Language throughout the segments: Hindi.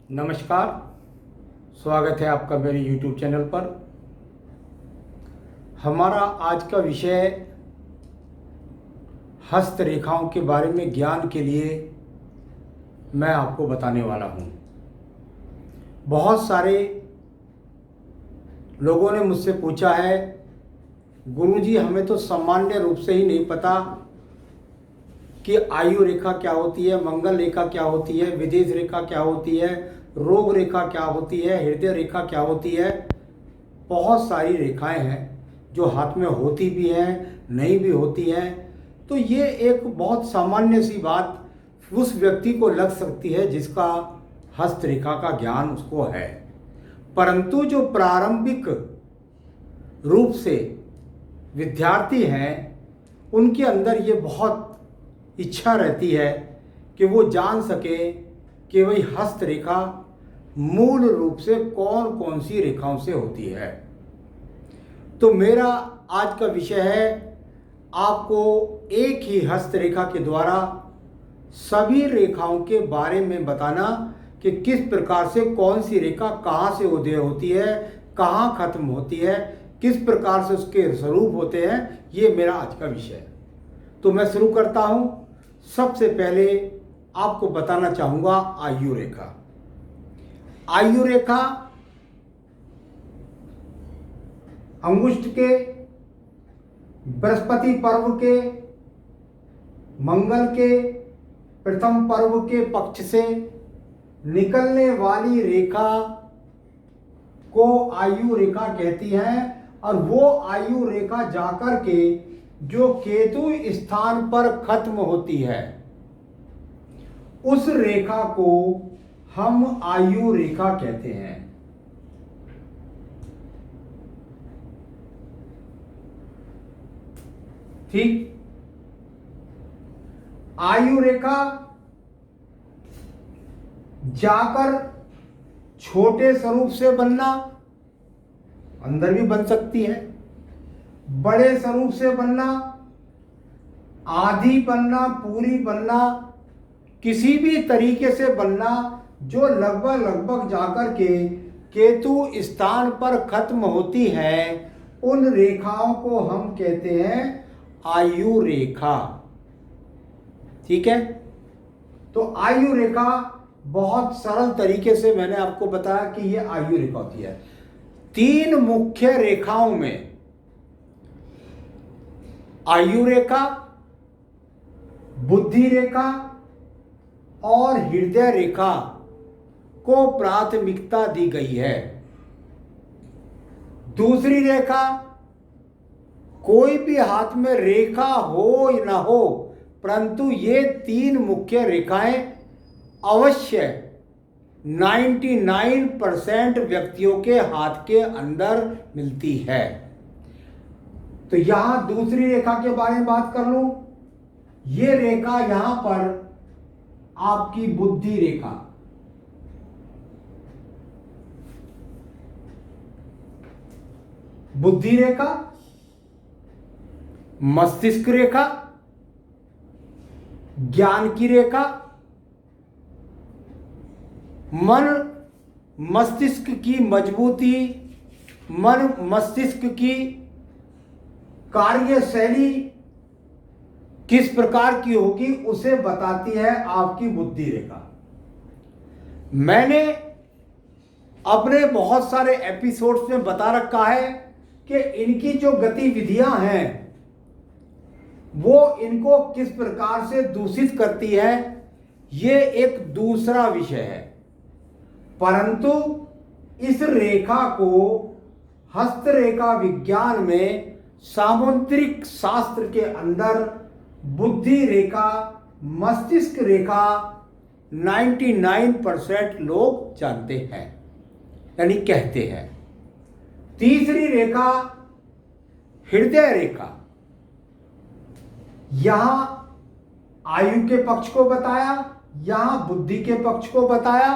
नमस्कार। स्वागत है आपका मेरे YouTube चैनल पर। हमारा आज का विषय हस्तरेखाओं के बारे में ज्ञान के लिए मैं आपको बताने वाला हूँ। बहुत सारे लोगों ने मुझसे पूछा है, गुरुजी हमें तो सामान्य रूप से ही नहीं पता कि आयु रेखा क्या होती है, मंगल रेखा क्या होती है, विदेश रेखा क्या होती है, रोग रेखा क्या होती है, हृदय रेखा क्या होती है। बहुत सारी रेखाएं हैं जो हाथ में होती भी हैं, नहीं भी होती हैं। तो ये एक बहुत सामान्य सी बात उस व्यक्ति को लग सकती है जिसका हस्तरेखा का ज्ञान उसको है, परंतु जो प्रारंभिक रूप से विद्यार्थी हैं उनके अंदर ये बहुत इच्छा रहती है कि वो जान सके कि भाई हस्तरेखा मूल रूप से कौन कौन सी रेखाओं से होती है। तो मेरा आज का विषय है आपको एक ही हस्तरेखा के द्वारा सभी रेखाओं के बारे में बताना कि किस प्रकार से कौन सी रेखा कहाँ से उदय होती है, कहाँ खत्म होती है, किस प्रकार से उसके स्वरूप होते हैं। ये मेरा आज का विषय है। तो मैं शुरू करता हूँ। सबसे पहले आपको बताना चाहूँगा आयु रेखा। आयु रेखा अंगुष्ठ के, बृहस्पति पर्व के, मंगल के प्रथम पर्व के पक्ष से निकलने वाली रेखा को आयु रेखा कहती है। और वो आयु रेखा जाकर के जो केतु स्थान पर खत्म होती है उस रेखा को हम आयु रेखा कहते हैं। ठीक। आयु रेखा जाकर छोटे स्वरूप से बनना, अंदर भी बन सकती है, बड़े स्वरूप से बनना, आधी बनना, पूरी बनना, किसी भी तरीके से बनना जो लगभग जाकर के केतु स्थान पर खत्म होती है, उन रेखाओं को हम कहते हैं आयु रेखा। ठीक है। तो आयु रेखा बहुत सरल तरीके से मैंने आपको बताया कि यह आयु रेखा होती है। तीन मुख्य रेखाओं में आयु रेखा, बुद्धि रेखा और हृदय रेखा को प्राथमिकता दी गई है। दूसरी रेखा, कोई भी हाथ में रेखा हो या ना हो, परंतु ये तीन मुख्य रेखाएं अवश्य 99% व्यक्तियों के हाथ के अंदर मिलती है। तो यहां दूसरी रेखा के बारे में बात कर लूं। ये रेखा यहां पर आपकी बुद्धि रेखा, बुद्धि रेखा, मस्तिष्क रेखा, ज्ञान की रेखा, मन मस्तिष्क की मजबूती, मन मस्तिष्क की कार्यशैली किस प्रकार की होगी उसे बताती है आपकी बुद्धि रेखा। मैंने अपने बहुत सारे एपिसोड्स में बता रखा है कि इनकी जो गतिविधियां हैं वो इनको किस प्रकार से दूषित करती है, ये एक दूसरा विषय है। परंतु इस रेखा को हस्तरेखा विज्ञान में सामुद्रिक शास्त्र के अंदर बुद्धि रेखा, मस्तिष्क रेखा 99% लोग जानते हैं, यानी कहते हैं। तीसरी रेखा हृदय रेखा, यहां आयु के पक्ष को बताया, यहां बुद्धि के पक्ष को बताया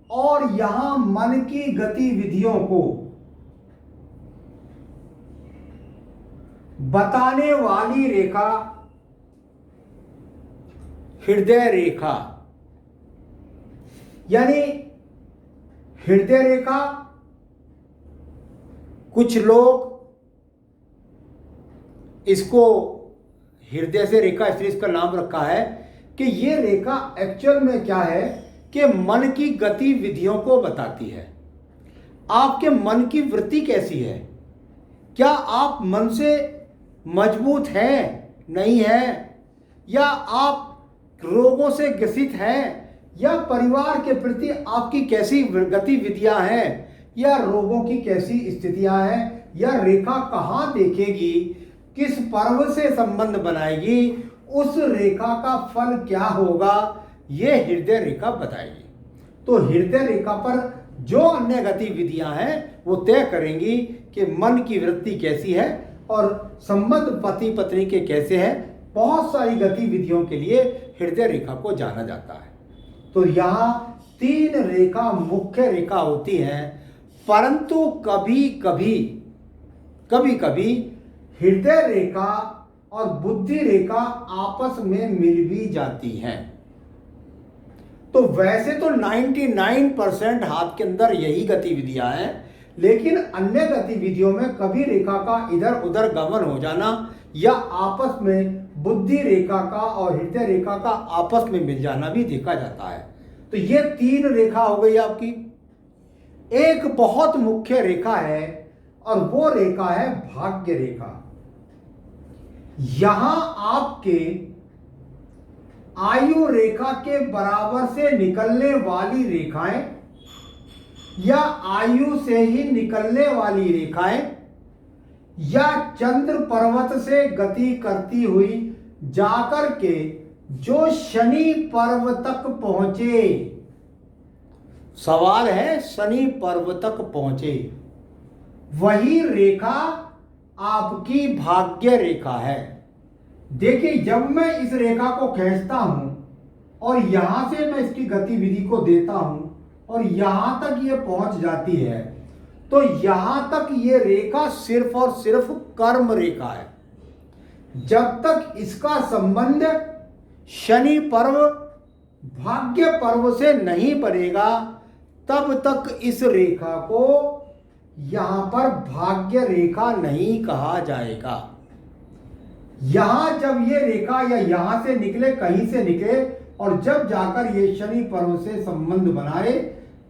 और यहां मन की गतिविधियों को बताने वाली रेखा हृदय रेखा। यानी हृदय रेखा, कुछ लोग इसको हृदय से रेखा इसलिए इसका नाम रखा है कि ये रेखा एक्चुअल में क्या है कि मन की गतिविधियों को बताती है। आपके मन की वृत्ति कैसी है, क्या आप मन से मजबूत हैं, नहीं है, या आप रोगों से ग्रसित हैं, या परिवार के प्रति आपकी कैसी गतिविधियां हैं, या रोगों की कैसी स्थितियां हैं, या रेखा कहाँ देखेगी, किस पर्व से संबंध बनाएगी, उस रेखा का फल क्या होगा, ये हृदय रेखा बताएगी। तो हृदय रेखा पर जो अन्य गतिविधियां हैं वो तय करेंगी कि मन की वृत्ति कैसी है और संबंध पति पत्नी के कैसे हैं। बहुत सारी गतिविधियों के लिए हृदय रेखा को जाना जाता है। तो यहाँ 3 रेखा मुख्य रेखा होती हैं, परंतु कभी कभी हृदय रेखा और बुद्धि रेखा आपस में मिल भी जाती हैं। तो वैसे तो 99% हाथ के अंदर यही गतिविधियां हैं, लेकिन अन्य गतिविधियों में कभी रेखा का इधर उधर गमन हो जाना या आपस में बुद्धि रेखा का और हृदय रेखा का आपस में मिल जाना भी देखा जाता है। तो ये 3 रेखा हो गई आपकी। एक बहुत मुख्य रेखा है और वो रेखा है भाग्य रेखा। यहां आपके आयु रेखा के बराबर से निकलने वाली रेखाएं या आयु से ही निकलने वाली रेखाएं या चंद्र पर्वत से गति करती हुई जाकर के जो शनि पर्व तक पहुंचे, सवाल है शनि पर्व तक पहुंचे, वही रेखा आपकी भाग्य रेखा है। देखिए, जब मैं इस रेखा को खींचता हूं और यहां से मैं इसकी गतिविधि को देता हूं और यहां तक ये पहुंच जाती है, तो यहां तक ये रेखा सिर्फ और सिर्फ कर्म रेखा है। जब तक इसका संबंध शनि पर्व भाग्य पर्व से नहीं बनेगा, तब तक इस रेखा को यहां पर भाग्य रेखा नहीं कहा जाएगा। यहां जब ये रेखा या यहां से निकले, कहीं से निकले और जब जाकर ये शनि पर्व से संबंध बनाए,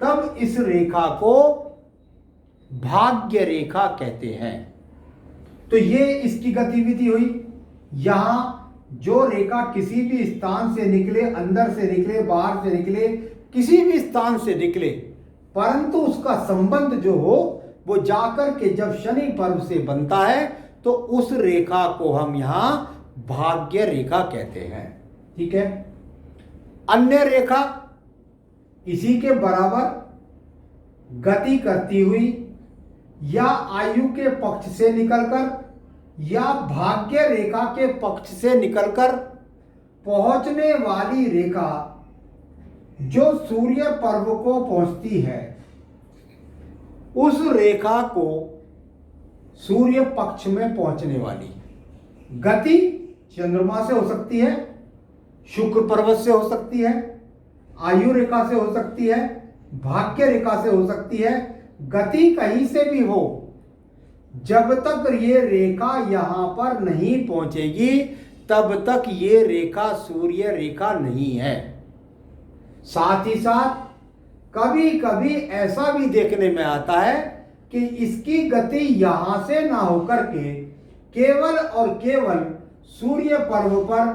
तब इस रेखा को भाग्य रेखा कहते हैं। तो ये इसकी गतिविधि हुई। यहां जो रेखा किसी भी स्थान से निकले, अंदर से निकले, बाहर से निकले, किसी भी स्थान से निकले, परंतु उसका संबंध जो हो वो जाकर के जब शनि पर्व से बनता है, तो उस रेखा को हम यहां भाग्य रेखा कहते हैं। ठीक है। अन्य रेखा इसी के बराबर गति करती हुई या आयु के पक्ष से निकलकर या भाग्य रेखा के पक्ष से निकलकर पहुंचने वाली रेखा जो सूर्य पर्व को पहुंचती है, उस रेखा को सूर्य पक्ष में पहुंचने वाली गति चंद्रमा से हो सकती है, शुक्र पर्वत से हो सकती है, आयु रेखा से हो सकती है, भाग्य रेखा से हो सकती है। गति कहीं से भी हो, जब तक ये रेखा यहां पर नहीं पहुंचेगी तब तक ये रेखा सूर्य रेखा नहीं है। साथ ही साथ कभी कभी ऐसा भी देखने में आता है कि इसकी गति यहां से ना होकर के केवल और केवल सूर्य पर्व पर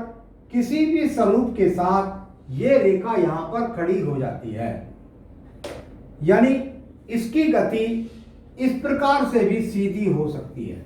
किसी भी स्वरूप के साथ ये रेखा यहां पर खड़ी हो जाती है। यानी इसकी गति इस प्रकार से भी सीधी हो सकती है।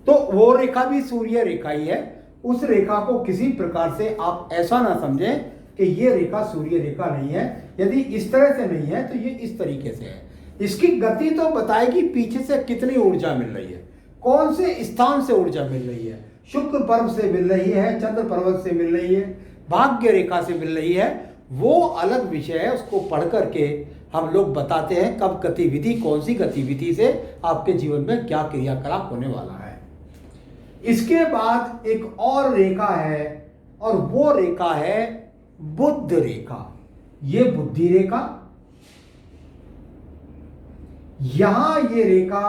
तो वो रेखा भी सूर्य रेखा ही है। उस रेखा को किसी प्रकार से आप ऐसा ना समझें कि ये रेखा सूर्य रेखा नहीं है। यदि इस तरह से नहीं है तो ये इस तरीके से है। इसकी गति तो बताएगी पीछे से कितनी ऊर्जा मिल रही है, कौन से स्थान से ऊर्जा मिल रही है। शुक्र पर्व से मिल रही है, चंद्र पर्वत से मिल रही है, भाग्य रेखा से मिल रही है, वो अलग विषय है। उसको पढ़ करके हम लोग बताते हैं कब गतिविधि, कौन सी गतिविधि से आपके जीवन में क्या क्रियाकलाप होने वाला है। इसके बाद एक और रेखा है और वो रेखा है बुध रेखा। ये बुद्धि रेखा यहां ये रेखा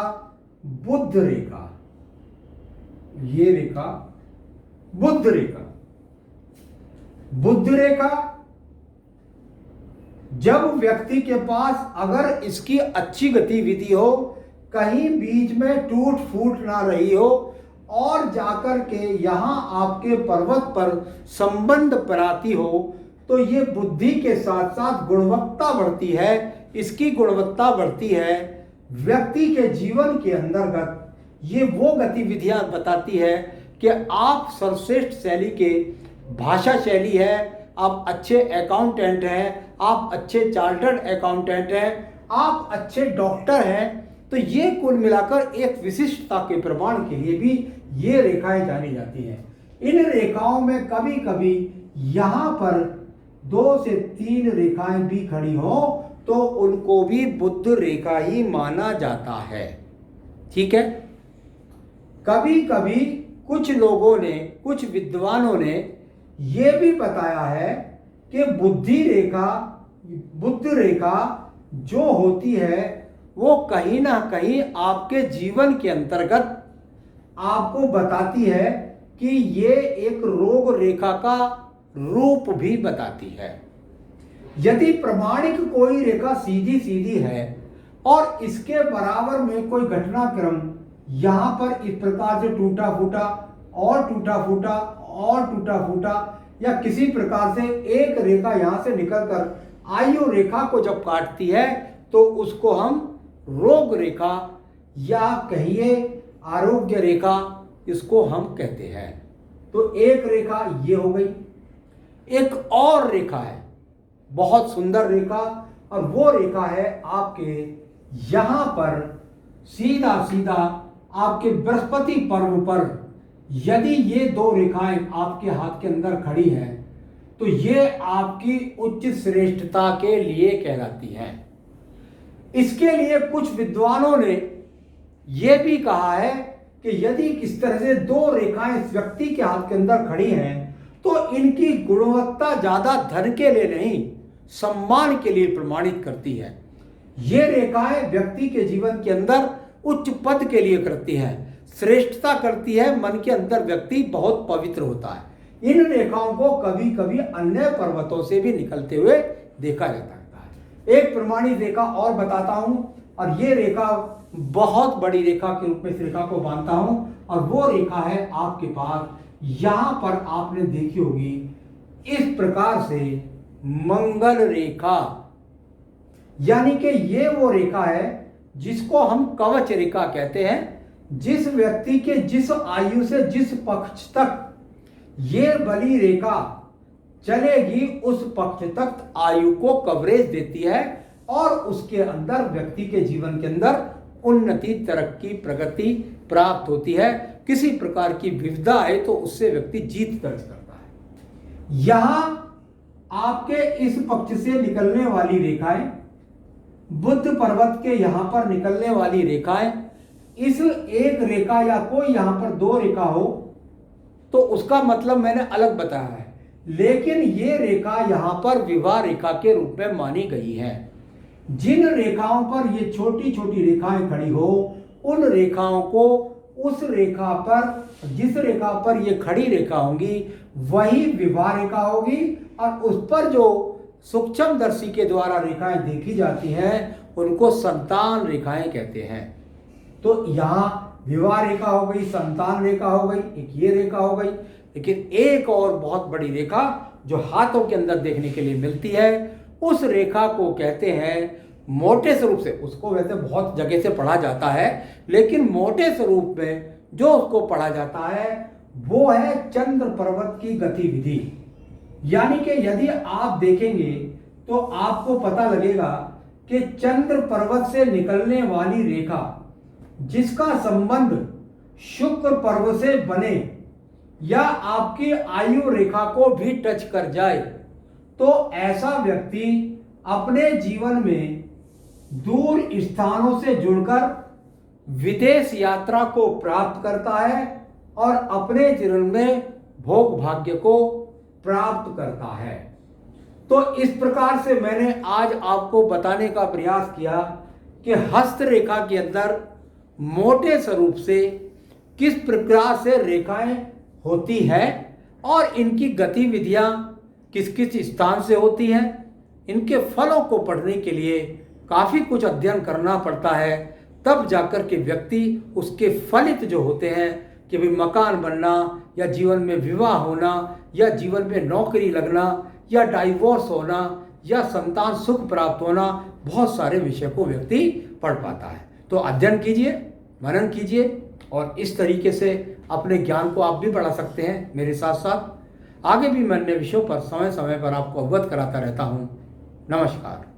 बुध रेखा, ये रेखा बुध रेखा, बुध रेखा जब व्यक्ति के पास अगर इसकी अच्छी गतिविधि हो, कहीं बीच में टूट फूट ना रही हो और जाकर के यहां आपके पर्वत पर संबंध प्राप्ति हो, तो ये बुद्धि के साथ साथ गुणवत्ता बढ़ती है। इसकी गुणवत्ता बढ़ती है, व्यक्ति के जीवन के अंतर्गत ये वो गतिविधियां बताती है कि आप सर्वश्रेष्ठ शैली के भाषा शैली है, आप अच्छे अकाउंटेंट हैं, आप अच्छे चार्टर्ड अकाउंटेंट हैं, आप अच्छे डॉक्टर हैं। तो ये कुल मिलाकर एक विशिष्टता के प्रमाण के लिए भी ये रेखाएं जानी जाती हैं। इन रेखाओं में कभी कभी यहां पर 2 से 3 रेखाएं भी खड़ी हो तो उनको भी बुध रेखा ही माना जाता है। ठीक है। कभी कभी कुछ लोगों ने, कुछ विद्वानों ने यह भी बताया है कि बुध रेखा जो होती है वो कहीं ना कहीं आपके जीवन के अंतर्गत आपको बताती है कि ये एक रोग रेखा का रूप भी बताती है। यदि प्रमाणिक कोई रेखा सीधी सीधी है और इसके बराबर में कोई घटनाक्रम यहां पर इस प्रकार से टूटा फूटा और टूटा फूटा और टूटा फूटा, या किसी प्रकार से एक रेखा यहां से निकलकर आयु रेखा को जब काटती है तो उसको हम रोग रेखा या कहिए आरोग्य रेखा, इसको हम कहते हैं। तो एक रेखा ये हो गई। एक और रेखा है, बहुत सुंदर रेखा, और वो रेखा है आपके यहां पर सीधा सीधा आपके बृहस्पति पर्व पर यदि ये 2 रेखाएं आपके हाथ के अंदर खड़ी हैं तो ये आपकी उच्च श्रेष्ठता के लिए कहलाती हैं। इसके लिए कुछ विद्वानों ने यह भी कहा है कि यदि किस तरह से 2 रेखाएं इस व्यक्ति के हाथ के अंदर खड़ी हैं तो इनकी गुणवत्ता ज्यादा धन के लिए नहीं, सम्मान के लिए प्रमाणित करती है। ये रेखाएं व्यक्ति के जीवन के अंदर उच्च पद के लिए करती है, श्रेष्ठता करती है, मन के अंदर व्यक्ति बहुत पवित्र होता है। इन रेखाओं को कभी कभी अन्य पर्वतों से भी निकलते हुए देखा जा सकता है। एक प्रमाणित रेखा और बताता हूं, और ये रेखा बहुत बड़ी रेखा के रूप में इस रेखा को मानता हूं, और वो रेखा है आपके पास यहां पर आपने देखी होगी इस प्रकार से मंगल रेखा, यानी कि ये वो रेखा है जिसको हम कवच रेखा कहते हैं। जिस व्यक्ति के जिस आयु से जिस पक्ष तक ये बली रेखा चलेगी उस पक्ष तक आयु को कवरेज देती है और उसके अंदर व्यक्ति के जीवन के अंदर उन्नति, तरक्की, प्रगति प्राप्त होती है। किसी प्रकार की विविधता है तो उससे व्यक्ति जीत दर्ज करता है। यहां आपके इस पक्ष से निकलने वाली रेखाएं, बुध पर्वत के यहां पर निकलने वाली रेखाएं, इस एक रेखा या कोई यहां पर 2 रेखा हो तो उसका मतलब मैंने अलग बताया है, लेकिन ये रेखा यहां पर विवाह रेखा के रूप में मानी गई है। जिन रेखाओं पर ये छोटी छोटी रेखाएं खड़ी हो, उन रेखाओं को उस रेखा पर, जिस रेखा पर ये खड़ी रेखा होंगी वही विवाह रेखा होगी, और उस पर जो सूक्ष्मदर्शी के द्वारा रेखाएं देखी जाती हैं उनको संतान रेखाएं कहते हैं। तो यहां विवाह रेखा हो गई, संतान रेखा हो गई, एक ये रेखा हो गई। लेकिन एक और बहुत बड़ी रेखा जो हाथों के अंदर देखने के लिए मिलती है, उस रेखा को कहते हैं मोटे स्वरूप से, उसको वैसे बहुत जगह से पढ़ा जाता है, लेकिन मोटे स्वरूप में जो उसको पढ़ा जाता है वो है चंद्र पर्वत की गतिविधि। यानी कि यदि आप देखेंगे तो आपको पता लगेगा कि चंद्र पर्वत से निकलने वाली रेखा जिसका संबंध शुक्र पर्व से बने या आपकी आयु रेखा को भी टच कर जाए तो ऐसा व्यक्ति अपने जीवन में दूर स्थानों से जुड़कर विदेश यात्रा को प्राप्त करता है और अपने जीवन में भोग भाग्य को प्राप्त करता है। तो इस प्रकार से मैंने आज आपको बताने का प्रयास किया कि हस्तरेखा के अंदर मोटे स्वरूप से किस प्रकार से रेखाएं होती है और इनकी गतिविधियां किस किस स्थान से होती हैं। इनके फलों को पढ़ने के लिए काफ़ी कुछ अध्ययन करना पड़ता है, तब जाकर के व्यक्ति उसके फलित जो होते हैं कि भाई मकान बनना या जीवन में विवाह होना या जीवन में नौकरी लगना या डाइवोर्स होना या संतान सुख प्राप्त होना, बहुत सारे विषय को व्यक्ति पढ़ पाता है। तो अध्ययन कीजिए, मनन कीजिए और इस तरीके से अपने ज्ञान को आप भी बढ़ा सकते हैं। मेरे साथ साथ आगे भी मैं अन्य विषयों पर समय समय पर आपको अवगत कराता रहता हूँ। नमस्कार।